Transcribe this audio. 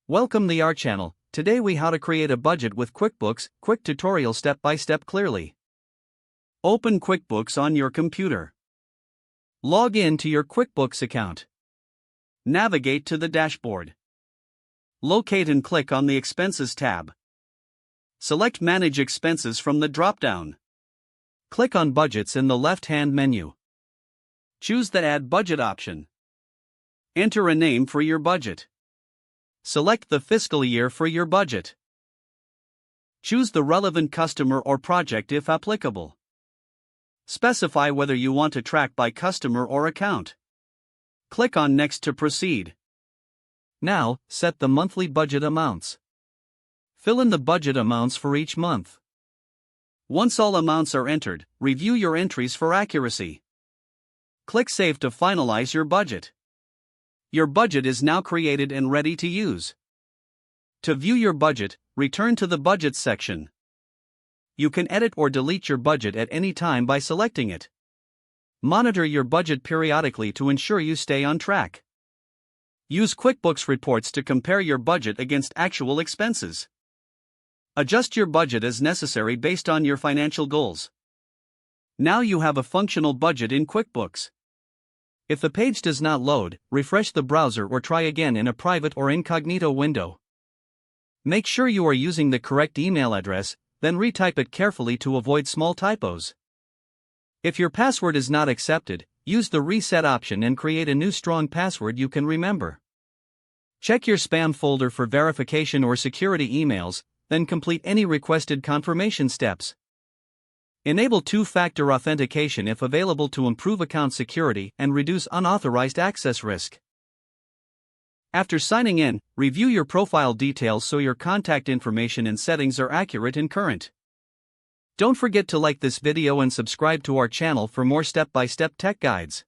Welcome to our channel. Today we how to create a budget with QuickBooks, quick tutorial step by step clearly. Open QuickBooks on your computer. Log in to your QuickBooks account. Navigate to the dashboard. Locate and click on the Expenses tab. Select Manage Expenses from the drop-down. Click on Budgets in the left-hand menu. Choose the Add Budget option. Enter a name for your budget. Select the fiscal year for your budget. Choose the relevant customer or project if applicable. Specify whether you want to track by customer or account. Click on Next to proceed. Now, set the monthly budget amounts. Fill in the budget amounts for each month. Once all amounts are entered, review your entries for accuracy. Click Save to finalize your budget. Your budget is now created and ready to use. To view your budget, return to the Budgets section. You can edit or delete your budget at any time by selecting it. Monitor your budget periodically to ensure you stay on track. Use QuickBooks reports to compare your budget against actual expenses. Adjust your budget as necessary based on your financial goals. Now you have a functional budget in QuickBooks. If the page does not load, refresh the browser or try again in a private or incognito window. Make sure you are using the correct email address, then retype it carefully to avoid small typos. If your password is not accepted, use the reset option and create a new strong password you can remember. Check your spam folder for verification or security emails, then complete any requested confirmation steps. Enable two-factor authentication if available to improve account security and reduce unauthorized access risk. After signing in, review your profile details so your contact information and settings are accurate and current. Don't forget to like this video and subscribe to our channel for more step-by-step tech guides.